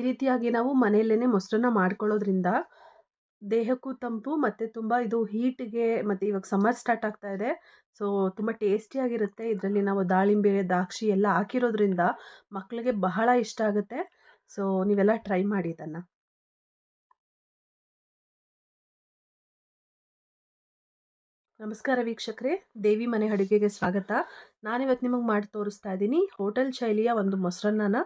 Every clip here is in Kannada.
ರೀತಿಯಾಗಿ ನಾವು ಮನೆಯಲ್ಲೇನೆ ಮೊಸರನ್ನ ಮಾಡ್ಕೊಳ್ಳೋದ್ರಿಂದ ದೇಹಕ್ಕೂ ತಂಪು ಮತ್ತು ತುಂಬ ಇದು ಹೀಟ್‌ಗೆ ಮತ್ತು ಇವಾಗ ಸಮ್ಮರ್ ಸ್ಟಾರ್ಟ್ ಆಗ್ತಾ ಇದೆ. ಸೊ ತುಂಬ ಟೇಸ್ಟಿಯಾಗಿರುತ್ತೆ. ಇದರಲ್ಲಿ ನಾವು ದಾಳಿಂಬೆ, ದ್ರಾಕ್ಷಿ ಎಲ್ಲ ಹಾಕಿರೋದ್ರಿಂದ ಮಕ್ಕಳಿಗೆ ಬಹಳ ಇಷ್ಟ ಆಗುತ್ತೆ. ಸೊ ನೀವೆಲ್ಲ ಟ್ರೈ ಮಾಡಿ ಇದನ್ನ. ನಮಸ್ಕಾರ ವೀಕ್ಷಕರೇ, ದೇವಿ ಮನೆ ಅಡುಗೆಗೆ ಸ್ವಾಗತ. ನಾನಿವತ್ತು ನಿಮಗೆ ಮಾಡಿ ತೋರಿಸ್ತಾ ಇದ್ದೀನಿ ಹೋಟೆಲ್ ಶೈಲಿಯ ಒಂದು ಮೊಸರನ್ನನ.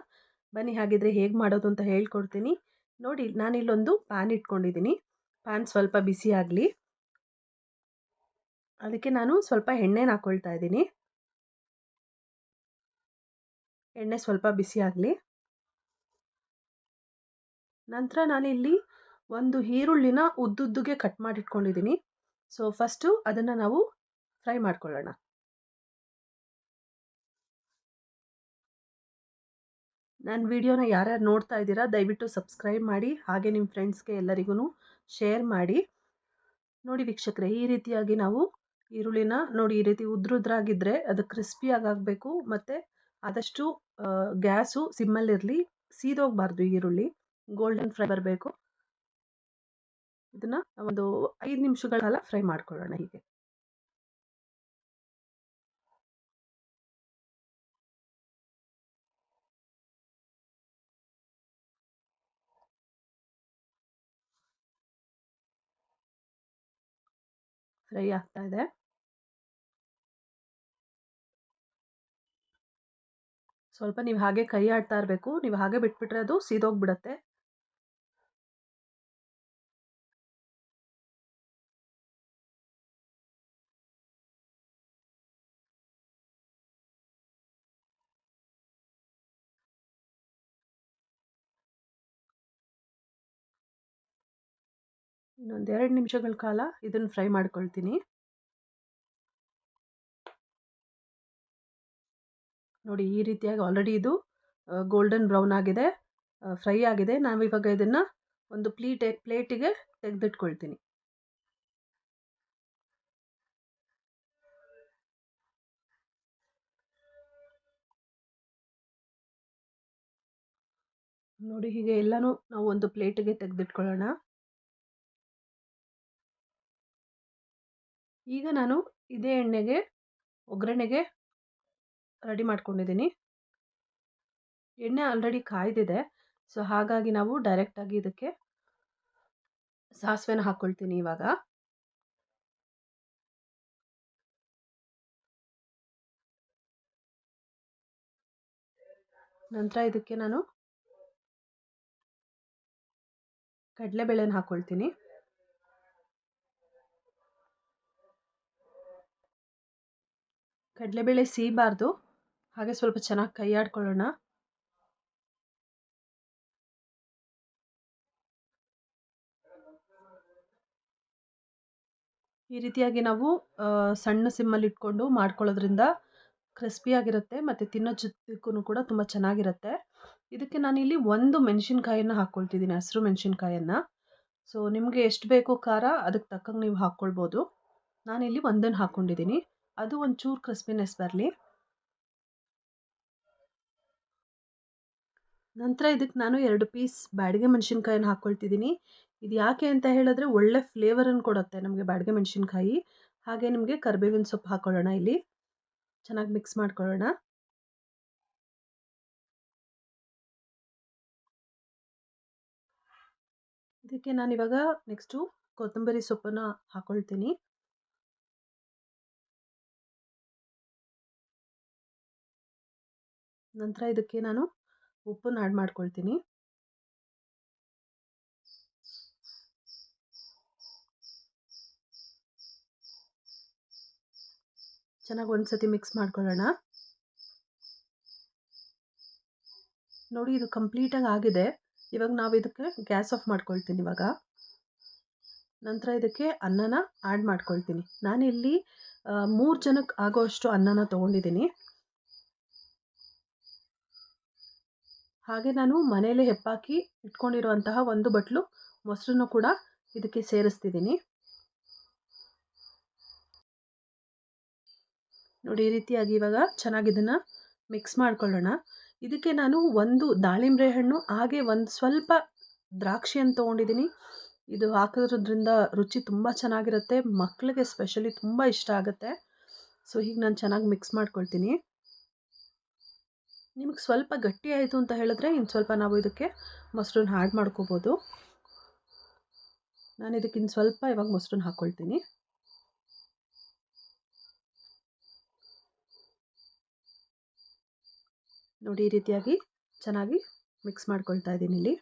ಬನ್ನಿ ಹಾಗಿದ್ರೆ ಹೇಗೆ ಮಾಡೋದು ಅಂತ ಹೇಳ್ಕೊಡ್ತೀನಿ. ನೋಡಿ, ನಾನಿಲ್ಲೊಂದು ಪ್ಯಾನ್ ಇಟ್ಕೊಂಡಿದ್ದೀನಿ. ಪ್ಯಾನ್ ಸ್ವಲ್ಪ ಬಿಸಿ ಆಗಲಿ. ಅದಕ್ಕೆ ನಾನು ಸ್ವಲ್ಪ ಎಣ್ಣೆನ ಹಾಕ್ಕೊಳ್ತಾ ಇದ್ದೀನಿ. ಎಣ್ಣೆ ಸ್ವಲ್ಪ ಬಿಸಿ ಆಗಲಿ. ನಂತರ ನಾನಿಲ್ಲಿ ಒಂದು ಈರುಳ್ಳಿನ ಉದ್ದುದ್ದುಗೆ ಕಟ್ ಮಾಡಿ ಇಟ್ಕೊಂಡಿದ್ದೀನಿ. ಸೊ ಫಸ್ಟು ಅದನ್ನು ನಾವು ಫ್ರೈ ಮಾಡ್ಕೊಳ್ಳೋಣ. ನನ್ನ ವಿಡಿಯೋನ ಯಾರ್ಯಾರು ನೋಡ್ತಾ ಇದ್ದೀರಾ ದಯವಿಟ್ಟು ಸಬ್ಸ್ಕ್ರೈಬ್ ಮಾಡಿ, ಹಾಗೆ ನಿಮ್ಮ ಫ್ರೆಂಡ್ಸ್ಗೆ ಎಲ್ಲರಿಗೂ ಶೇರ್ ಮಾಡಿ. ನೋಡಿ ವೀಕ್ಷಕರೇ, ಈ ರೀತಿಯಾಗಿ ನಾವು ಈರುಳ್ಳಿನ ನೋಡಿ, ಈ ರೀತಿ ಉದ್ರುದ್ರಾಗಿದ್ದರೆ ಅದು ಕ್ರಿಸ್ಪಿಯಾಗಿ ಆಗಬೇಕು. ಮತ್ತು ಆದಷ್ಟು ಗ್ಯಾಸು ಸಿಮ್ಮಲ್ಲಿರಲಿ, ಸೀದೋಗಬಾರ್ದು ಈರುಳ್ಳಿ, ಗೋಲ್ಡನ್ ಫ್ರೈ ಬರಬೇಕು. ಇದನ್ನು ಒಂದು 5 ನಿಮಿಷಗಳ ಕಾಲ ಫ್ರೈ ಮಾಡ್ಕೊಳ್ಳೋಣ. ಹೀಗೆ ಫ್ರೈ ಆಗ್ತಾ ಇದೆ. ಸ್ವಲ್ಪ ನೀವು ಹಾಗೆ ಕೈ ಆಡ್ತಾ ಇರಬೇಕು. ನೀವು ಹಾಗೆ ಬಿಟ್ಬಿಟ್ರೆ ಅದು ಸೀದೋಗ್ಬಿಡತ್ತೆ. ಇನ್ನೊಂದು 2 ನಿಮಿಷಗಳ ಕಾಲ ಇದನ್ನು ಫ್ರೈ ಮಾಡ್ಕೊಳ್ತೀನಿ. ನೋಡಿ, ಈ ರೀತಿಯಾಗಿ ಆಲ್ರೆಡಿ ಇದು ಗೋಲ್ಡನ್ ಬ್ರೌನ್ ಆಗಿದೆ, ಫ್ರೈ ಆಗಿದೆ. ನಾವಿವಾಗ ಇದನ್ನು ಒಂದು ಪ್ಲೇಟಿಗೆ ತೆಗೆದಿಟ್ಕೊಳ್ತೀನಿ. ನೋಡಿ, ಹೀಗೆ ಎಲ್ಲನೂ ನಾವು ಒಂದು ಪ್ಲೇಟಿಗೆ ತೆಗೆದಿಟ್ಕೊಳ್ಳೋಣ. ಈಗ ನಾನು ಇದೇ ಎಣ್ಣೆಗೆ ಒಗ್ಗರಣೆಗೆ ರೆಡಿ ಮಾಡ್ಕೊಂಡಿದ್ದೀನಿ. ಎಣ್ಣೆ ಆಲ್ರೆಡಿ ಕಾಯ್ದಿದೆ. ಸೊ ಹಾಗಾಗಿ ನಾವು ಡೈರೆಕ್ಟಾಗಿ ಇದಕ್ಕೆ ಸಾಸಿವೆನ ಹಾಕ್ಕೊಳ್ತೀನಿ ಇವಾಗ. ನಂತರ ಇದಕ್ಕೆ ನಾನು ಕಡಲೆಬೇಳೆನ ಹಾಕ್ಕೊಳ್ತೀನಿ. ಕಡಲೆಬೇಳೆ ಸೀಬಾರ್ದು, ಹಾಗೆ ಸ್ವಲ್ಪ ಚೆನ್ನಾಗಿ ಕೈ ಆಡ್ಕೊಳ್ಳೋಣ. ಈ ರೀತಿಯಾಗಿ ನಾವು ಸಣ್ಣ ಸಿಮ್ಮಲ್ಲಿ ಇಟ್ಕೊಂಡು ಮಾಡ್ಕೊಳ್ಳೋದ್ರಿಂದ ಕ್ರಿಸ್ಪಿಯಾಗಿರುತ್ತೆ ಮತ್ತು ತಿನ್ನೋ ಜೊತೆಗೂ ಕೂಡ ತುಂಬ ಚೆನ್ನಾಗಿರುತ್ತೆ. ಇದಕ್ಕೆ ನಾನಿಲ್ಲಿ ಒಂದು ಮೆಣಸಿನ್ಕಾಯನ್ನು ಹಾಕ್ಕೊಳ್ತಿದ್ದೀನಿ, ಹಸಿರು ಮೆಣಸಿನ್ಕಾಯನ್ನು. ಸೊ ನಿಮಗೆ ಎಷ್ಟು ಬೇಕೋ ಖಾರ ಅದಕ್ಕೆ ತಕ್ಕಂಗೆ ನೀವು ಹಾಕ್ಕೊಳ್ಬೋದು. ನಾನಿಲ್ಲಿ ಒಂದನ್ನು ಹಾಕ್ಕೊಂಡಿದ್ದೀನಿ, ಅದು ಒಂಚೂರು ಕ್ರಿಸ್ಪಿನೆಸ್ ಬರಲಿ. ನಂತರ ಇದಕ್ಕೆ ನಾನು 2 ಪೀಸ್ ಬ್ಯಾಡಗೆ ಮೆಣಸಿನ್ಕಾಯಿನ ಹಾಕ್ಕೊಳ್ತಿದ್ದೀನಿ. ಇದು ಯಾಕೆ ಅಂತ ಹೇಳಿದ್ರೆ ಒಳ್ಳೆ ಫ್ಲೇವರನ್ನು ಕೊಡುತ್ತೆ ನಮಗೆ ಬ್ಯಾಡಗೆ ಮೆಣಸಿನ್ಕಾಯಿ. ಹಾಗೆ ನಿಮಗೆ ಕರಿಬೇವಿನ ಸೊಪ್ಪು ಹಾಕ್ಕೊಳ್ಳೋಣ. ಇಲ್ಲಿ ಚೆನ್ನಾಗಿ ಮಿಕ್ಸ್ ಮಾಡ್ಕೊಳ್ಳೋಣ. ಇದಕ್ಕೆ ನಾನಿವಾಗ ನೆಕ್ಸ್ಟು ಕೊತ್ತಂಬರಿ ಸೊಪ್ಪನ್ನು ಹಾಕ್ಕೊಳ್ತೀನಿ. ನಂತರ ಇದಕ್ಕೆ ನಾನು ಉಪ್ಪನ್ನು ಆ್ಯಡ್ ಮಾಡ್ಕೊಳ್ತೀನಿ. ಚೆನ್ನಾಗಿ ಒಂದ್ಸತಿ ಮಿಕ್ಸ್ ಮಾಡ್ಕೊಳ್ಳೋಣ. ನೋಡಿ, ಇದು ಕಂಪ್ಲೀಟಾಗಿ ಆಗಿದೆ. ಇವಾಗ ನಾವು ಇದಕ್ಕೆ ಗ್ಯಾಸ್ ಆಫ್ ಮಾಡ್ಕೊಳ್ತೀನಿ ಇವಾಗ. ನಂತರ ಇದಕ್ಕೆ ಅನ್ನನ ಆ್ಯಡ್ ಮಾಡ್ಕೊಳ್ತೀನಿ. ನಾನಿಲ್ಲಿ 3 ಜನಕ್ಕೆ ಆಗೋಷ್ಟು ಅನ್ನನ ತೊಗೊಂಡಿದ್ದೀನಿ. ಹಾಗೆ ನಾನು ಮನೆಯಲ್ಲೇ ಹೆಪ್ಪಾಕಿ ಇಟ್ಕೊಂಡಿರುವಂತಹ 1 ಬಟ್ಲು ಮೊಸರನ್ನು ಕೂಡ ಇದಕ್ಕೆ ಸೇರಿಸ್ತಿದ್ದೀನಿ. ನೋಡಿ, ಈ ರೀತಿಯಾಗಿ ಇವಾಗ ಚೆನ್ನಾಗಿ ಇದನ್ನು ಮಿಕ್ಸ್ ಮಾಡ್ಕೊಳ್ಳೋಣ. ಇದಕ್ಕೆ ನಾನು ಒಂದು ದಾಳಿಂಬೆ ಹಣ್ಣು ಹಾಗೆ ಒಂದು ಸ್ವಲ್ಪ ದ್ರಾಕ್ಷಿಯನ್ನು ತೊಗೊಂಡಿದ್ದೀನಿ. ಇದು ಹಾಕೋದ್ರಿಂದ ರುಚಿ ತುಂಬ ಚೆನ್ನಾಗಿರುತ್ತೆ. ಮಕ್ಕಳಿಗೆ ಸ್ಪೆಷಲಿ ತುಂಬ ಇಷ್ಟ ಆಗುತ್ತೆ. ಸೊ ಹೀಗೆ ನಾನು ಚೆನ್ನಾಗಿ ಮಿಕ್ಸ್ ಮಾಡ್ಕೊಳ್ತೀನಿ. ನಿಮಗೆ ಸ್ವಲ್ಪ ಗಟ್ಟಿ ಆಯಿತು ಅಂತ ಹೇಳಿದ್ರೆ ಇನ್ನು ಸ್ವಲ್ಪ ನಾವು ಇದಕ್ಕೆ ಮೊಸರನ್ನ ಆ್ಯಡ್ ಮಾಡ್ಕೋಬೋದು. ನಾನು ಇದಕ್ಕೆ ಇನ್ನು ಸ್ವಲ್ಪ ಇವಾಗ ಮೊಸರನ್ನ ಹಾಕ್ಕೊಳ್ತೀನಿ. ನೋಡಿ ಈ ರೀತಿಯಾಗಿ ಚೆನ್ನಾಗಿ ಮಿಕ್ಸ್ ಮಾಡ್ಕೊಳ್ತಾ ಇದ್ದೀನಿ ಇಲ್ಲಿ.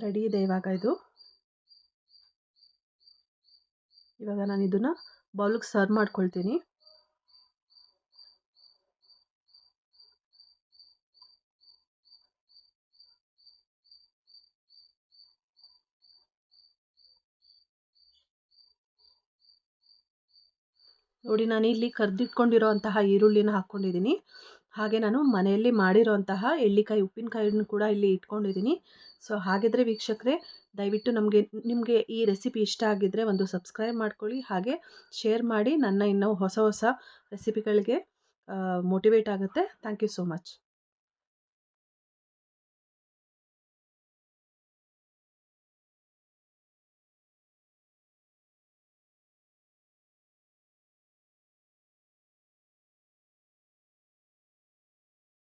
ರೆಡಿ ಇದೆ ಇವಾಗ ಇದು. ಇವಾಗ ನಾನು ಇದನ್ನು ಬೌಲಿಗೆ ಸರ್ವ್ ಮಾಡ್ಕೊಳ್ತೀನಿ. ನೋಡಿ ನಾನು ಇಲ್ಲಿ ಕರ್ದಿಟ್ಕೊಂಡಿರೋಂತಹ ಈರುಳ್ಳಿನ ಹಾಕ್ಕೊಂಡಿದ್ದೀನಿ. ಹಾಗೆ ನಾನು ಮನೆಯಲ್ಲಿ ಮಾಡಿರೋಂತಹ ಎಳ್ಳಿಕಾಯಿ ಉಪ್ಪಿನಕಾಯಿಯನ್ನು ಕೂಡ ಇಲ್ಲಿ ಇಟ್ಕೊಂಡಿದ್ದೀನಿ. ಸೊ ಹಾಗಿದ್ರೆ ವೀಕ್ಷಕರೇ, ದಯವಿಟ್ಟು ನಿಮಗೆ ಈ ರೆಸಿಪಿ ಇಷ್ಟ ಆಗಿದ್ದರೆ ಒಂದು ಸಬ್ಸ್ಕ್ರೈಬ್ ಮಾಡ್ಕೊಳ್ಳಿ. ಹಾಗೆ ಶೇರ್ ಮಾಡಿ. ನನ್ನ ಇನ್ನೂ ಹೊಸ ಹೊಸ ರೆಸಿಪಿಗಳಿಗೆ ಮೋಟಿವೇಟ್ ಆಗುತ್ತೆ. Thank you so much.